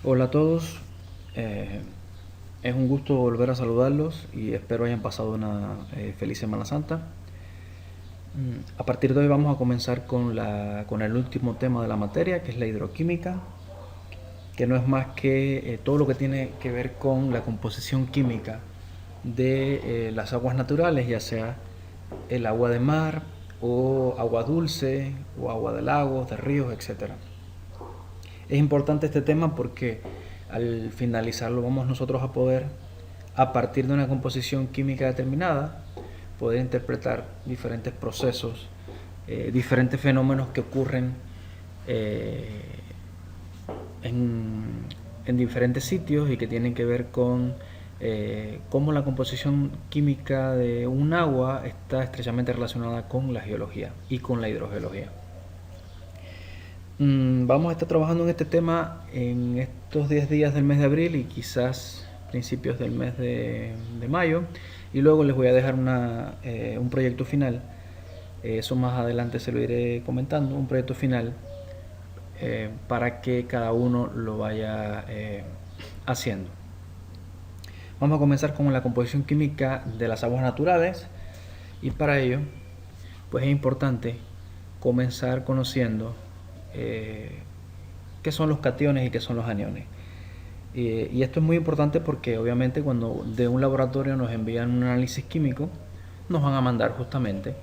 Hola a todos, eh, es un gusto volver a saludarlos y espero hayan pasado una feliz Semana Santa. A partir de hoy vamos a comenzar con el último tema de la materia, que es la hidroquímica, que no es más que todo lo que tiene que ver con la composición química de las aguas naturales, ya sea el agua de mar o agua dulce o agua de lagos, de ríos, etcétera. Es importante este tema porque al finalizarlo vamos nosotros a poder, a partir de una composición química determinada, poder interpretar diferentes procesos, diferentes fenómenos que ocurren eh, en, en, diferentes sitios y que tienen que ver con cómo la composición química de un agua está estrechamente relacionada con la geología y con la hidrogeología. Vamos a estar trabajando en este tema en estos 10 días del mes de abril y quizás principios del mes de mayo. Y luego les voy a dejar un proyecto final. Eso más adelante se lo iré comentando. Un proyecto final para que cada uno lo vaya haciendo. Vamos a comenzar con la composición química de las aguas naturales. Y para ello, pues es importante comenzar conociendo qué son los cationes y qué son los aniones. Y esto es muy importante porque obviamente cuando de un laboratorio nos envían un análisis químico, nos van a mandar justamente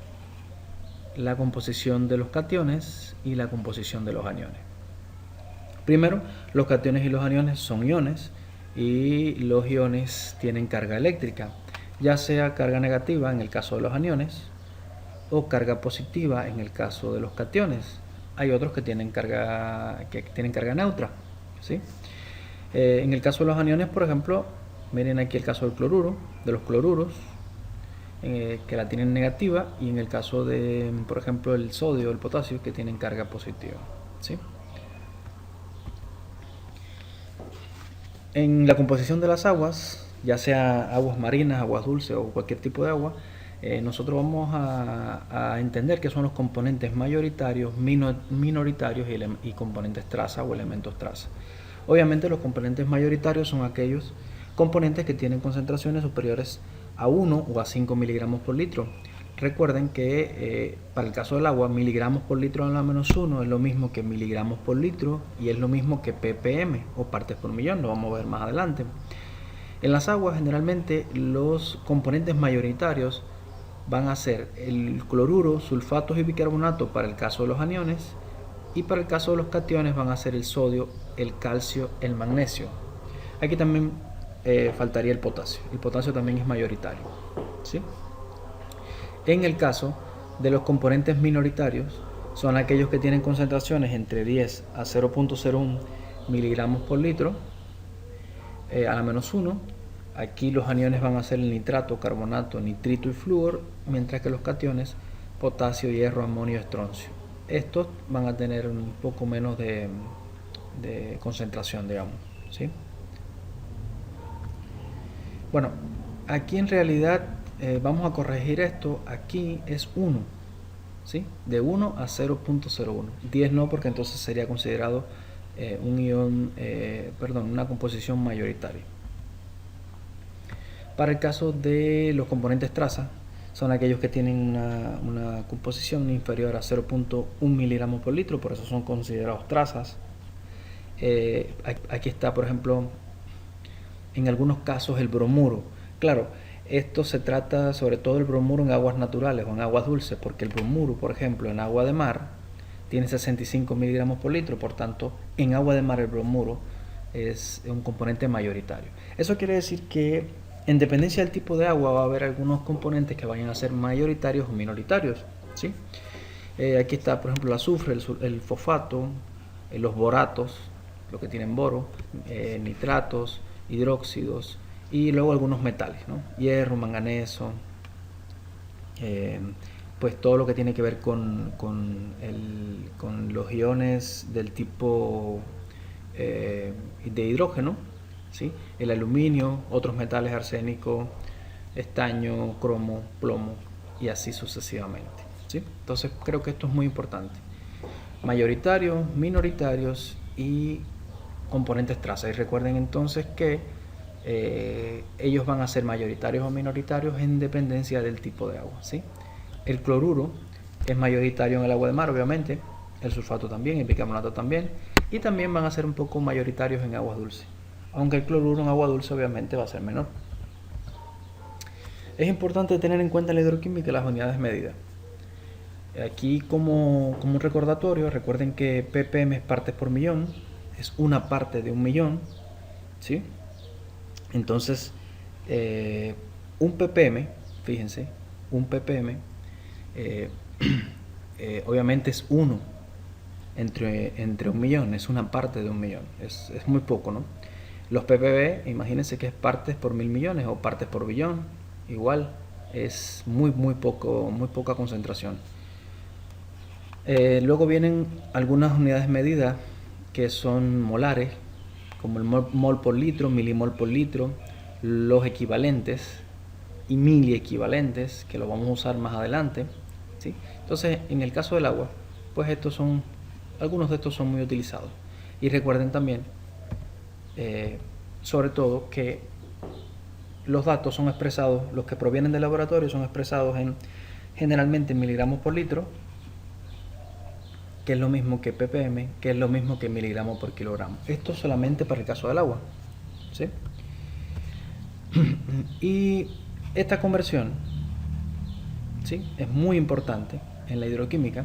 la composición de los cationes y la composición de los aniones. Primero, los cationes y los aniones son iones y los iones tienen carga eléctrica, ya sea carga negativa en el caso de los aniones o carga positiva en el caso de los cationes. Hay otros que tienen carga neutra, ¿sí? En el caso de los aniones, por ejemplo, miren aquí el caso del cloruro, de los cloruros, que la tienen negativa, y en el caso de, por ejemplo, el sodio, el potasio, que tienen carga positiva, ¿sí? En la composición de las aguas, ya sea aguas marinas, aguas dulces o cualquier tipo de agua, nosotros vamos a entender qué son los componentes mayoritarios, minoritarios y componentes traza o elementos traza. Obviamente los componentes mayoritarios son aquellos componentes que tienen concentraciones superiores a 1 o a 5 miligramos por litro. Recuerden que para el caso del agua, miligramos por litro a la menos 1 es lo mismo que miligramos por litro y es lo mismo que ppm o partes por millón, lo vamos a ver más adelante. En las aguas generalmente los componentes mayoritarios van a ser el cloruro, sulfatos y bicarbonato para el caso de los aniones, y para el caso de los cationes van a ser el sodio, el calcio, el magnesio. Aquí también faltaría el potasio. El potasio también es mayoritario, ¿sí? En el caso de los componentes minoritarios, son aquellos que tienen concentraciones entre 10 a 0.01 miligramos por litro a la menos 1. Aquí los aniones van a ser el nitrato, carbonato, nitrito y flúor, mientras que los cationes, potasio, hierro, amonio y estroncio. Estos van a tener un poco menos de concentración, digamos, ¿sí? Bueno, aquí en realidad vamos a corregir esto. Aquí es 1, ¿sí? De 1 a 0.01. 10 no, porque entonces sería considerado un ion, una composición mayoritaria. Para el caso de los componentes traza, son aquellos que tienen una composición inferior a 0.1 miligramos por litro, por eso son considerados trazas. Aquí está, por ejemplo, en algunos casos el bromuro. Claro, esto se trata sobre todo del bromuro en aguas naturales o en aguas dulces, porque el bromuro, por ejemplo, en agua de mar tiene 65 miligramos por litro, por tanto, en agua de mar el bromuro es un componente mayoritario. Eso quiere decir que en dependencia del tipo de agua va a haber algunos componentes que vayan a ser mayoritarios o minoritarios, ¿sí? Aquí está, por ejemplo, el azufre, el fosfato, los boratos, lo que tienen boro, nitratos, hidróxidos y luego algunos metales, ¿no? Hierro, manganeso, pues todo lo que tiene que ver con los iones del tipo de hidrógeno, ¿sí? El aluminio, otros metales, arsénico, estaño, cromo, plomo y así sucesivamente, ¿sí? Entonces creo que esto es muy importante. Mayoritarios, minoritarios y componentes traza. Y recuerden entonces que ellos van a ser mayoritarios o minoritarios en dependencia del tipo de agua, ¿sí? El cloruro es mayoritario en el agua de mar, obviamente, el sulfato también, el bicarbonato también, y también van a ser un poco mayoritarios en aguas dulces, aunque el cloruro en agua dulce obviamente va a ser menor. Es importante tener en cuenta en la hidroquímica las unidades medidas. Aquí como un recordatorio, recuerden que ppm es partes por millón, es una parte de un millón, ¿sí? Entonces, un ppm, fíjense, un ppm obviamente es uno entre un millón, es una parte de un millón, es muy poco, ¿no? Los ppb, imagínense que es partes por mil millones o partes por billón, igual es muy poca concentración. Luego vienen algunas unidades medidas que son molares, como el mol por litro, milimol por litro, los equivalentes y miliequivalentes, que lo vamos a usar más adelante, ¿sí? Entonces, en el caso del agua, pues algunos de estos son muy utilizados. Y recuerden también, sobre todo, que los datos son expresados, los que provienen del laboratorio son expresados generalmente en miligramos por litro, que es lo mismo que ppm, que es lo mismo que miligramos por kilogramo. Esto solamente para el caso del agua, ¿sí? Y esta conversión, ¿sí?, es muy importante en la hidroquímica.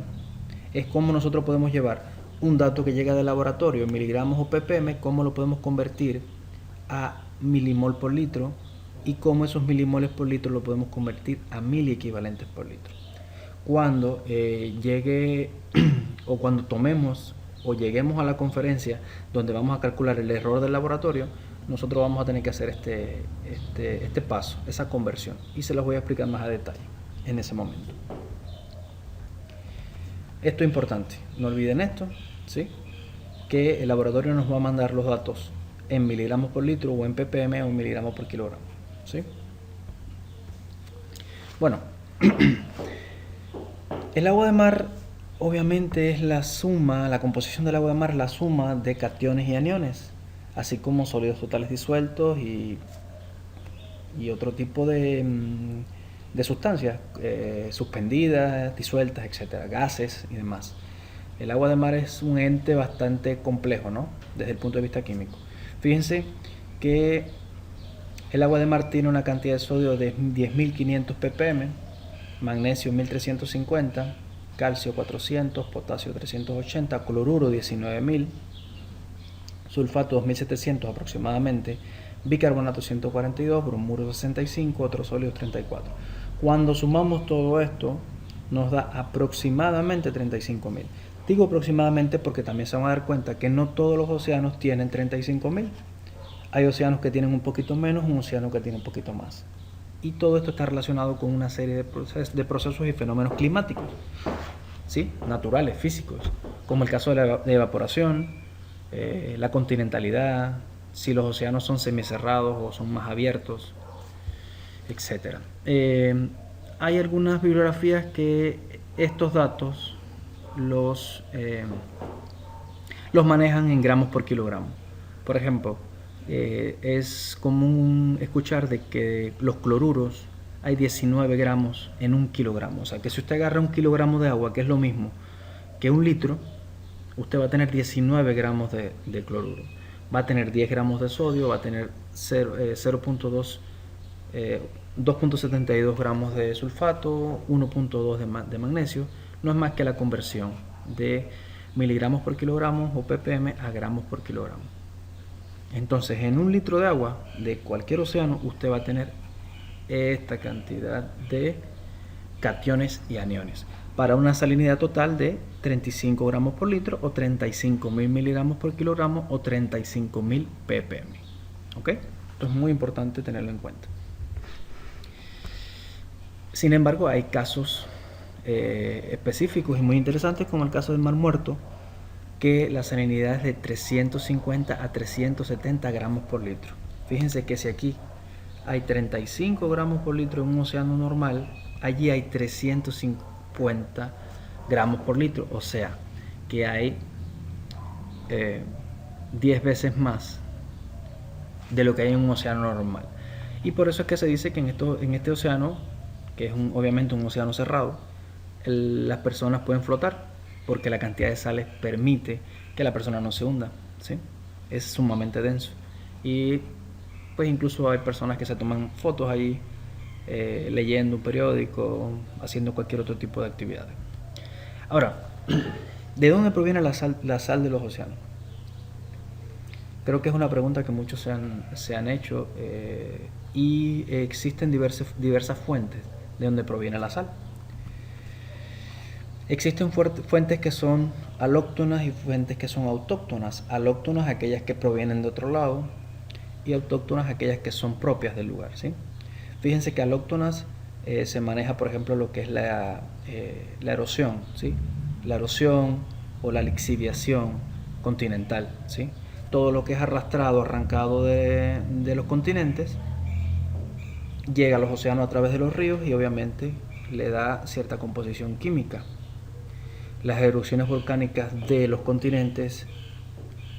Es cómo nosotros podemos llevar un dato que llega del laboratorio en miligramos o ppm, cómo lo podemos convertir a milimol por litro y cómo esos milimoles por litro lo podemos convertir a miliequivalentes por litro. Cuando llegue o cuando tomemos o lleguemos a la conferencia donde vamos a calcular el error del laboratorio, nosotros vamos a tener que hacer este paso, esa conversión, y se los voy a explicar más a detalle en ese momento. Esto es importante, no olviden esto, ¿sí?, que el laboratorio nos va a mandar los datos en miligramos por litro o en ppm o en miligramos por kilogramo, ¿sí? Bueno, el agua de mar obviamente es la composición del agua de mar, la suma de cationes y aniones, así como sólidos totales disueltos y otro tipo de sustancias suspendidas, disueltas, etcétera, gases y demás. El agua de mar es un ente bastante complejo, ¿no?, desde el punto de vista químico. Fíjense que el agua de mar tiene una cantidad de sodio de 10.500 ppm, magnesio 1350, calcio 400, potasio 380, cloruro 19.000, sulfato 2700 aproximadamente, bicarbonato 142, bromuro 65, otros sólidos 34. Cuando sumamos todo esto, nos da aproximadamente 35.000. Digo aproximadamente porque también se van a dar cuenta que no todos los océanos tienen 35.000. Hay océanos que tienen un poquito menos, un océano que tiene un poquito más. Y todo esto está relacionado con una serie de procesos y fenómenos climáticos, ¿sí?, naturales, físicos, como el caso de la evaporación, la continentalidad, si los océanos son semicerrados o son más abiertos, etc. Hay algunas bibliografías que estos datos los manejan en gramos por kilogramo. Por ejemplo, es común escuchar de que los cloruros hay 19 gramos en un kilogramo. O sea que si usted agarra un kilogramo de agua, que es lo mismo que un litro, usted va a tener 19 gramos de cloruro. Va a tener 10 gramos de sodio, va a tener 2.72 gramos de sulfato, 1.2 de magnesio. No es más que la conversión de miligramos por kilogramo o ppm a gramos por kilogramo. Entonces, en un litro de agua de cualquier océano, usted va a tener esta cantidad de cationes y aniones, para una salinidad total de 35 gramos por litro o 35.000 miligramos por kilogramo o 35.000 ppm. ¿Ok? Esto es muy importante tenerlo en cuenta. Sin embargo, hay casos específicos y muy interesantes, como el caso del Mar Muerto, que la salinidad es de 350 a 370 gramos por litro. Fíjense que si aquí hay 35 gramos por litro en un océano normal, allí hay 350 gramos por litro, o sea que hay 10 veces más de lo que hay en un océano normal. Y por eso es que se dice que en este océano, que es obviamente un océano cerrado, las personas pueden flotar porque la cantidad de sales permite que la persona no se hunda, ¿sí? Es sumamente denso. Y pues incluso hay personas que se toman fotos ahí, leyendo un periódico, haciendo cualquier otro tipo de actividades. Ahora, ¿de dónde proviene la sal de los océanos? Creo que es una pregunta que muchos se han hecho, y existen diversas fuentes de donde proviene la sal. Existen fuentes que son alóctonas y fuentes que son autóctonas. Alóctonas aquellas que provienen de otro lado y autóctonas aquellas que son propias del lugar, ¿sí? Fíjense que alóctonas se maneja, por ejemplo, lo que es la erosión, ¿sí? La erosión o la lixiviación continental, ¿sí? Todo lo que es arrastrado, arrancado de los continentes, llega a los océanos a través de los ríos y obviamente le da cierta composición química. Las erupciones volcánicas de los continentes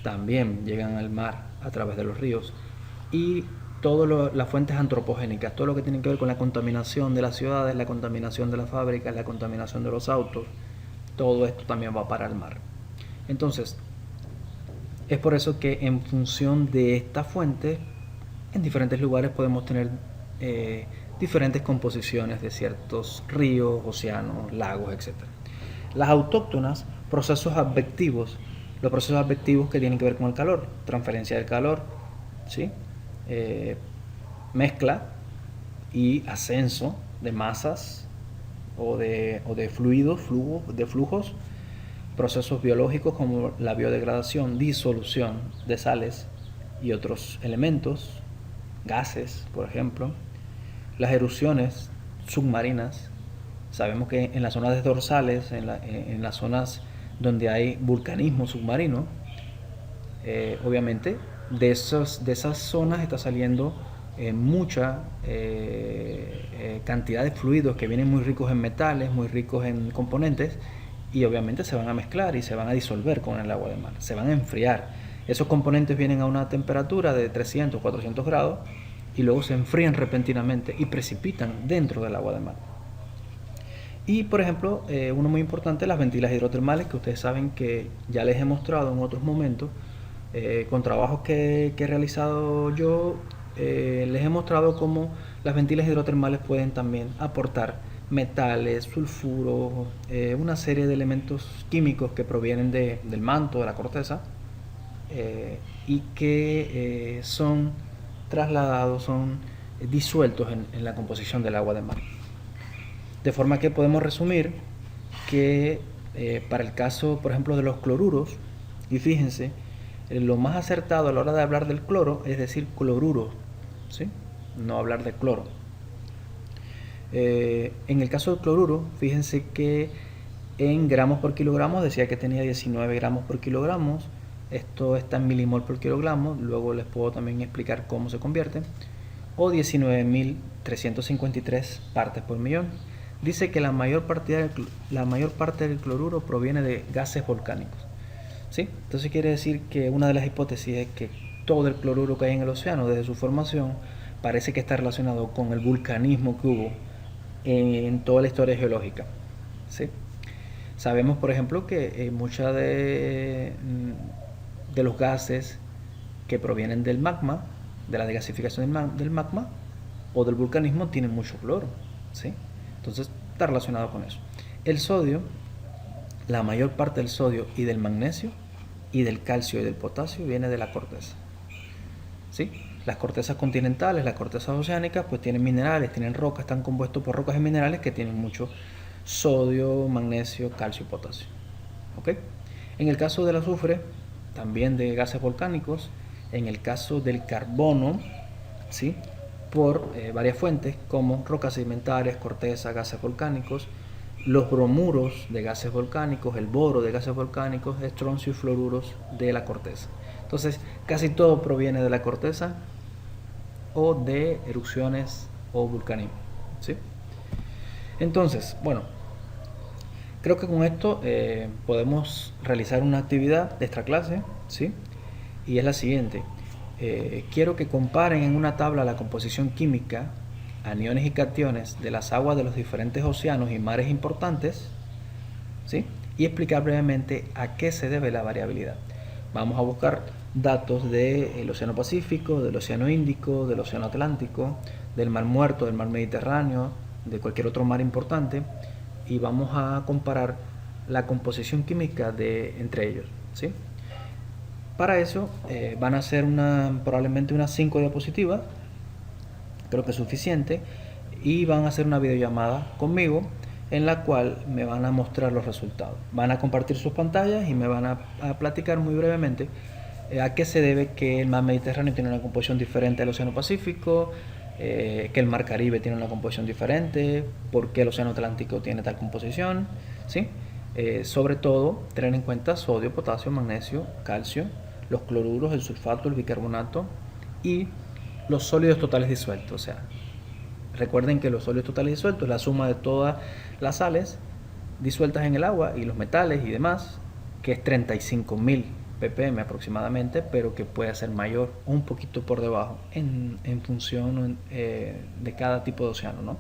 también llegan al mar a través de los ríos. Y todas las fuentes antropogénicas, todo lo que tiene que ver con la contaminación de las ciudades, la contaminación de las fábricas, la contaminación de los autos, todo esto también va para el mar. Entonces, es por eso que en función de esta fuente, en diferentes lugares podemos tener diferentes composiciones de ciertos ríos, océanos, lagos, etc. Las autóctonas, procesos advectivos, los procesos advectivos que tienen que ver con el calor, transferencia del calor, ¿sí? Mezcla y ascenso de masas o de fluidos, de flujos, procesos biológicos como la biodegradación, disolución de sales y otros elementos, gases, por ejemplo, las erupciones submarinas. Sabemos que en las zonas dorsales, en las zonas donde hay vulcanismo submarino, obviamente de esas zonas está saliendo mucha cantidad de fluidos que vienen muy ricos en metales, muy ricos en componentes, y obviamente se van a mezclar y se van a disolver con el agua de mar, se van a enfriar. Esos componentes vienen a una temperatura de 300, 400 grados y luego se enfrían repentinamente y precipitan dentro del agua de mar. Y por ejemplo, uno muy importante, las ventilas hidrotermales, que ustedes saben que ya les he mostrado en otros momentos, con trabajos que he realizado yo, les he mostrado cómo las ventilas hidrotermales pueden también aportar metales, sulfuros, una serie de elementos químicos que provienen del manto, de la corteza, y que son trasladados, son disueltos en la composición del agua de mar. De forma que podemos resumir que para el caso, por ejemplo, de los cloruros, y fíjense, lo más acertado a la hora de hablar del cloro es decir cloruro, ¿sí? No hablar de cloro. En el caso del cloruro, fíjense que en gramos por kilogramo decía que tenía 19 gramos por kilogramo. Esto está en milimol por kilogramo. Luego les puedo también explicar cómo se convierte. O 19.353 partes por millón. Dice que la mayor parte del cloruro proviene de gases volcánicos, ¿sí? Entonces quiere decir que una de las hipótesis es que todo el cloruro que hay en el océano desde su formación parece que está relacionado con el vulcanismo que hubo en toda la historia geológica, ¿sí? Sabemos, por ejemplo, que muchos de los gases que provienen del magma, de la desgasificación del magma o del vulcanismo, tienen mucho cloro, ¿sí? Entonces está relacionado con eso. El sodio, la mayor parte del sodio y del magnesio y del calcio y del potasio viene de la corteza, ¿sí? Las cortezas continentales, las cortezas oceánicas, pues tienen minerales, tienen rocas, están compuestos por rocas y minerales que tienen mucho sodio, magnesio, calcio y potasio, ¿ok? En el caso del azufre, también de gases volcánicos. En el caso del carbono, ¿sí? Por varias fuentes como rocas sedimentarias, corteza, gases volcánicos, los bromuros de gases volcánicos, el boro de gases volcánicos, estroncio y fluoruros de la corteza. Entonces, casi todo proviene de la corteza o de erupciones o vulcanismo, ¿sí? Entonces, bueno, creo que con esto podemos realizar una actividad de esta clase, ¿sí? y es la siguiente. Quiero que comparen en una tabla la composición química, aniones y cationes de las aguas de los diferentes océanos y mares importantes, ¿sí? Y explicar brevemente a qué se debe la variabilidad. Vamos a buscar datos del Océano Pacífico, del Océano Índico, del Océano Atlántico, del Mar Muerto, del Mar Mediterráneo, de cualquier otro mar importante, y vamos a comparar la composición química entre ellos, ¿sí? Para eso van a ser probablemente unas 5 diapositivas, creo que es suficiente, y van a hacer una videollamada conmigo en la cual me van a mostrar los resultados. Van a compartir sus pantallas y me van a platicar muy brevemente a qué se debe que el mar Mediterráneo tiene una composición diferente al Océano Pacífico, que el mar Caribe tiene una composición diferente, por qué el Océano Atlántico tiene tal composición, ¿sí? Sobre todo, tener en cuenta sodio, potasio, magnesio, calcio, los cloruros, el sulfato, el bicarbonato y los sólidos totales disueltos. O sea, recuerden que los sólidos totales disueltos es la suma de todas las sales disueltas en el agua y los metales y demás, que es 35.000 ppm aproximadamente, pero que puede ser mayor o un poquito por debajo en función de cada tipo de océano, ¿no?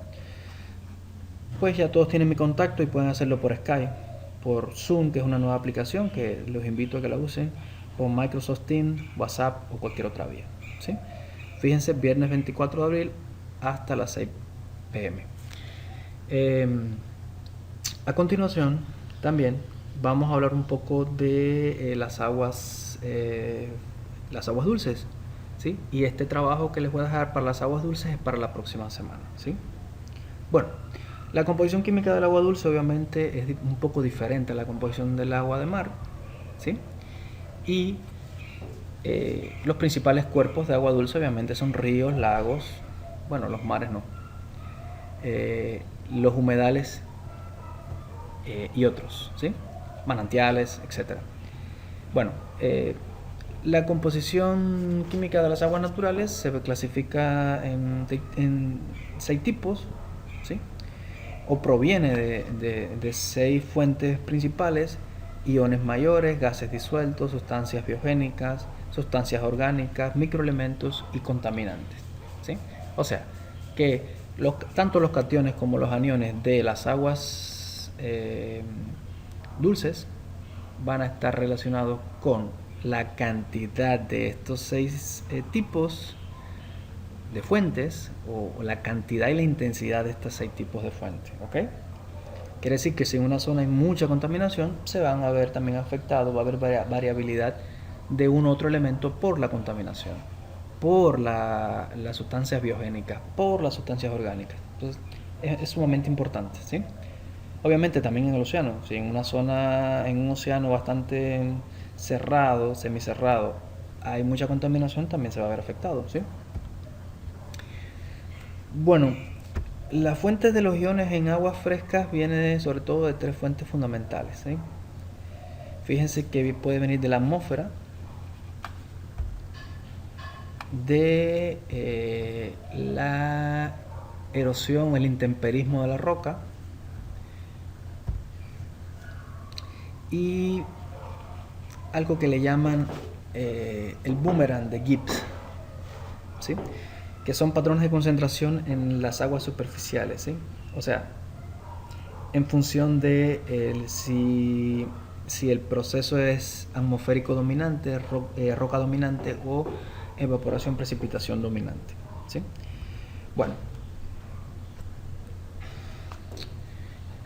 Pues ya todos tienen mi contacto y pueden hacerlo por Skype, por Zoom, que es una nueva aplicación que los invito a que la usen, o Microsoft Teams, WhatsApp o cualquier otra vía, ¿sí? Fíjense, viernes 24 de abril hasta las 6 pm. A continuación, también vamos a hablar un poco de las aguas dulces, ¿sí? Y este trabajo que les voy a dejar para las aguas dulces es para la próxima semana, ¿sí? Bueno, la composición química del agua dulce obviamente es un poco diferente a la composición del agua de mar, ¿sí? Y los principales cuerpos de agua dulce obviamente son ríos, lagos, bueno, los mares no, los humedales y otros, ¿sí? Manantiales, etc. Bueno, la composición química de las aguas naturales se clasifica en 6 tipos, ¿sí? O proviene de 6 fuentes principales: iones mayores, gases disueltos, sustancias biogénicas, sustancias orgánicas, microelementos y contaminantes, ¿sí? O sea, que tanto los cationes como los aniones de las aguas dulces van a estar relacionados con la cantidad de estos 6 tipos de fuentes, o la cantidad y la intensidad de estos 6 tipos de fuentes, ¿ok? Quiere decir que si en una zona hay mucha contaminación, se van a ver también afectados, va a haber variabilidad de un otro elemento por la contaminación, por las sustancias biogénicas, por las sustancias orgánicas. Entonces, es sumamente importante, ¿sí? Obviamente también en el océano, si en una zona, en un océano bastante cerrado, semicerrado, hay mucha contaminación, también se va a ver afectado, ¿sí? Bueno, las fuentes de los iones en aguas frescas vienen sobre todo de 3 fuentes fundamentales, ¿sí? Fíjense que puede venir de la atmósfera, de la erosión, el intemperismo de la roca y algo que le llaman el boomerang de Gibbs, ¿sí? Que son patrones de concentración en las aguas superficiales, ¿sí? O sea, en función de si el proceso es atmosférico dominante, roca dominante o evaporación, precipitación dominante, ¿sí? Bueno,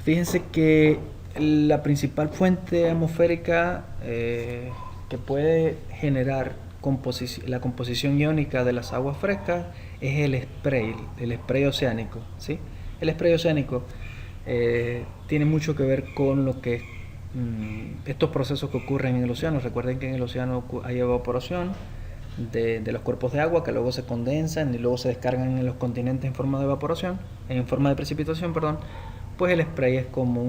fíjense que la principal fuente atmosférica que puede generar la composición iónica de las aguas frescas es el spray oceánico, ¿sí? El spray oceánico tiene mucho que ver con lo que estos procesos que ocurren en el océano. Recuerden que en el océano hay evaporación de los cuerpos de agua que luego se condensan y luego se descargan en los continentes en forma de evaporación, en forma de precipitación, perdón. Pues el spray es como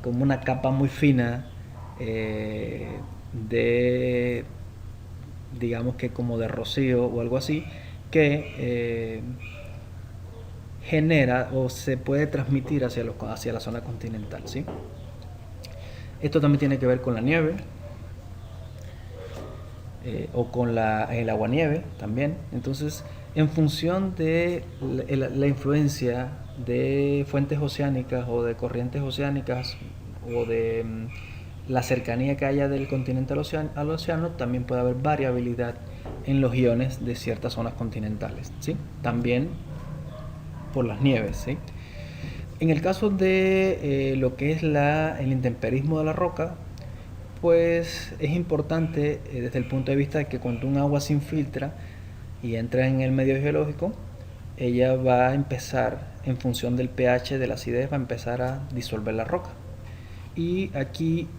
una capa muy fina de, digamos que como de rocío o algo así, que genera o se puede transmitir hacia la zona continental, ¿sí? Esto también tiene que ver con la nieve. o con el aguanieve también. Entonces, en función de la influencia de fuentes oceánicas o de corrientes oceánicas o de la cercanía que haya del continente al océano, también puede haber variabilidad en los iones de ciertas zonas continentales, ¿sí? También por las nieves, ¿sí? En el caso de lo que es el intemperismo de la roca, pues es importante desde el punto de vista de que cuando un agua se infiltra y entra en el medio geológico, ella va a empezar, en función del pH, de la acidez, va a empezar a disolver la roca. Y aquí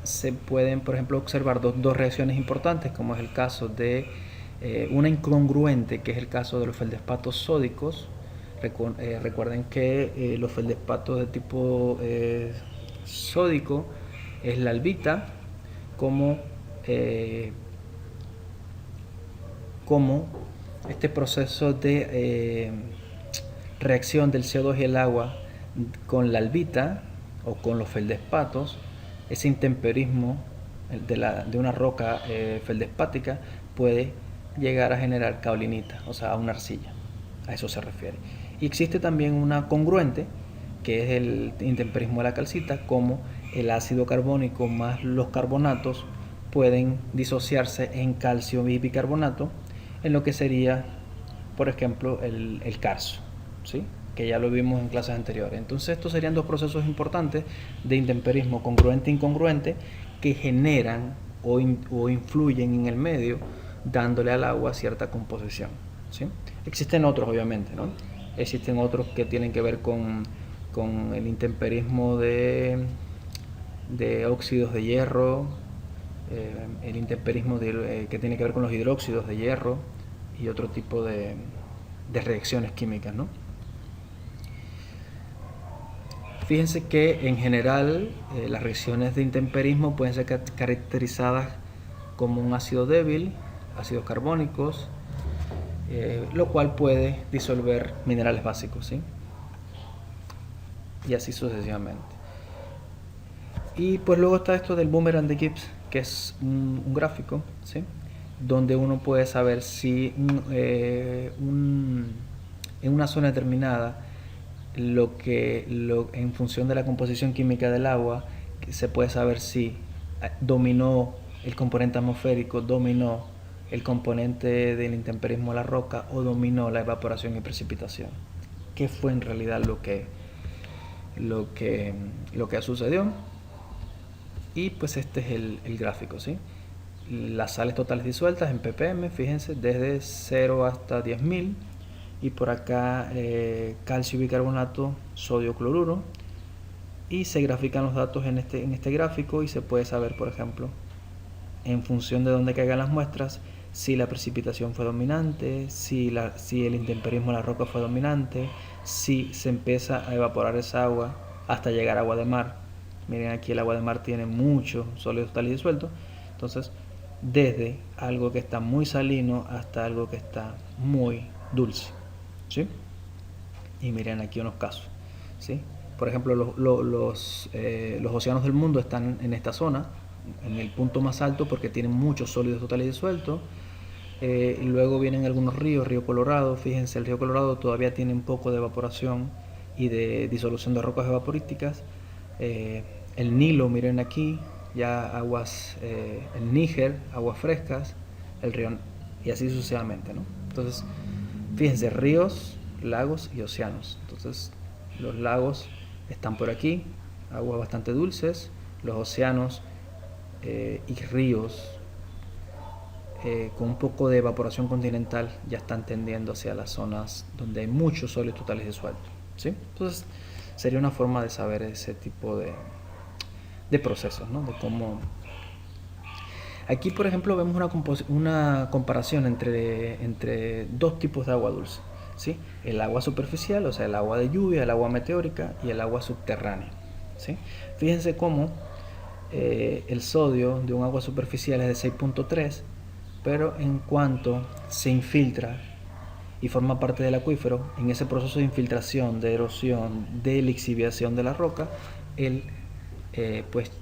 se pueden, por ejemplo, observar dos reacciones importantes, como es el caso de una incongruente, que es el caso de los feldespatos sódicos. Recuerden que los feldespatos de tipo sódico es la albita, como, eh, como este proceso de reacción del CO2 y el agua con la albita o con los feldespatos, ese intemperismo de una roca feldespática puede llegar a generar kaolinita, o sea, a una arcilla. A eso se refiere. Y existe también una congruente, que es el intemperismo de la calcita, como el ácido carbónico más los carbonatos pueden disociarse en calcio y bicarbonato, en lo que sería, por ejemplo, el carso, ¿sí? Que ya lo vimos en clases anteriores. Entonces estos serían dos procesos importantes de intemperismo congruente e incongruente que generan o influyen en el medio, dándole al agua cierta composición, ¿sí? Existen otros, obviamente, ¿no? Existen otros que tienen que ver con el intemperismo de óxidos de hierro, el intemperismo que tiene que ver con los hidróxidos de hierro y otro tipo de reacciones químicas, ¿no? Fíjense que en general las reacciones de intemperismo pueden ser caracterizadas como un ácido débil, ácidos carbónicos, lo cual puede disolver minerales básicos, ¿sí? Y así sucesivamente. Y pues luego está esto del boomerang de Gibbs, que es un gráfico, ¿sí? Donde uno puede saber si en una zona determinada, en función de la composición química del agua, se puede saber si dominó el componente atmosférico, dominó el componente del intemperismo de la roca o dominó la evaporación y precipitación. ¿Qué fue en realidad lo que sucedió? Y pues este es el gráfico, ¿sí? Las sales totales disueltas en ppm, fíjense, desde 0 hasta 10.000. Y por acá calcio bicarbonato, sodio cloruro. Y se grafican los datos en este gráfico y se puede saber, por ejemplo, en función de dónde caigan las muestras, si la precipitación fue dominante, si el intemperismo de la roca fue dominante, si se empieza a evaporar esa agua hasta llegar a agua de mar. Miren, aquí el agua de mar tiene mucho sólido total y disuelto. Entonces, desde algo que está muy salino hasta algo que está muy dulce, ¿sí? Y miren aquí unos casos, ¿sí? Por ejemplo, los océanos del mundo están en esta zona, en el punto más alto, porque tienen muchos sólidos totales y disueltos. Y luego vienen algunos ríos, río Colorado. Fíjense, el río Colorado todavía tiene un poco de evaporación y de disolución de rocas evaporísticas. El Nilo, miren aquí, ya aguas, el Níger, aguas frescas, el río, y así sucesivamente, ¿no? Entonces, fíjense, ríos, lagos y océanos. Entonces, los lagos están por aquí, aguas bastante dulces. Los océanos y ríos con un poco de evaporación continental ya están tendiendo hacia las zonas donde hay muchos sólidos totales disueltos, ¿sí? Entonces sería una forma de saber ese tipo de procesos, ¿no? De cómo... Aquí, por ejemplo, vemos una comparación entre dos tipos de agua dulce, ¿sí? El agua superficial, o sea, el agua de lluvia, el agua meteórica, y el agua subterránea, ¿sí? Fíjense cómo el sodio de un agua superficial es de 6.3, pero en cuanto se infiltra y forma parte del acuífero, en ese proceso de infiltración, de erosión, de lixiviación de la roca, él pues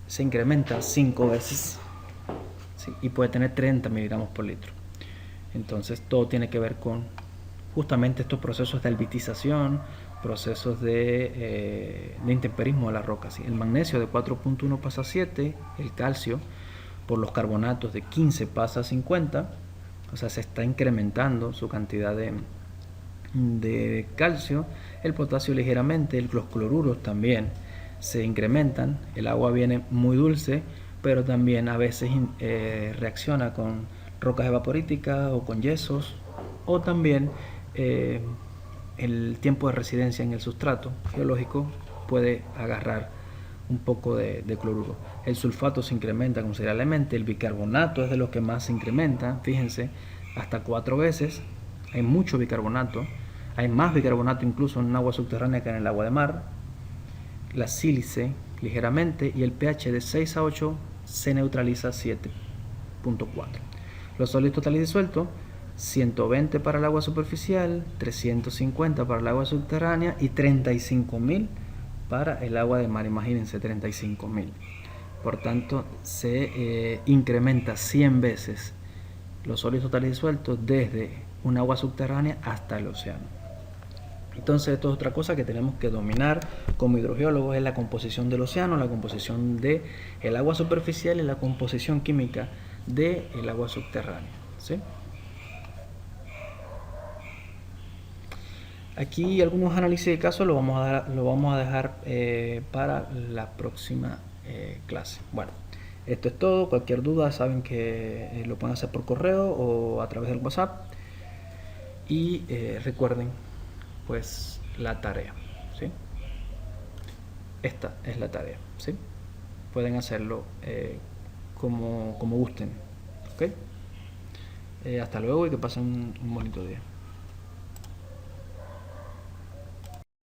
se incrementa 5 veces, ¿sí? Y puede tener 30 miligramos por litro. Entonces todo tiene que ver con justamente estos procesos de albitización, procesos de intemperismo de la roca. ¿Sí? El magnesio de 4.1 pasa a 7, el calcio por los carbonatos de 15 pasa a 50, o sea, se está incrementando su cantidad de calcio, el potasio ligeramente, los cloruros también se incrementan, el agua viene muy dulce, pero también a veces reacciona con rocas evaporíticas o con yesos, o también el tiempo de residencia en el sustrato geológico puede agarrar un poco de cloruro. El sulfato se incrementa considerablemente, el bicarbonato es de los que más se incrementa, fíjense, hasta 4 veces, hay mucho bicarbonato, hay más bicarbonato incluso en agua subterránea que en el agua de mar, la sílice ligeramente y el pH de 6 a 8 se neutraliza a 7.4. Los sólidos totales disueltos, 120 para el agua superficial, 350 para el agua subterránea y 35.000 para el agua de mar. Imagínense, 35.000. Por tanto, se incrementa 100 veces los sólidos totales disueltos desde un agua subterránea hasta el océano. Entonces esto es otra cosa que tenemos que dominar como hidrogeólogos, es la composición del océano, la composición del agua superficial y la composición química del agua subterránea, ¿sí? Aquí algunos análisis de casos lo vamos a dejar para la próxima clase. Bueno, esto es todo. Cualquier duda saben que lo pueden hacer por correo o a través del WhatsApp. Y recuerden pues la tarea, ¿sí? Esta es la tarea, ¿sí? Pueden hacerlo como gusten, ¿ok? Hasta luego y que pasen un bonito día.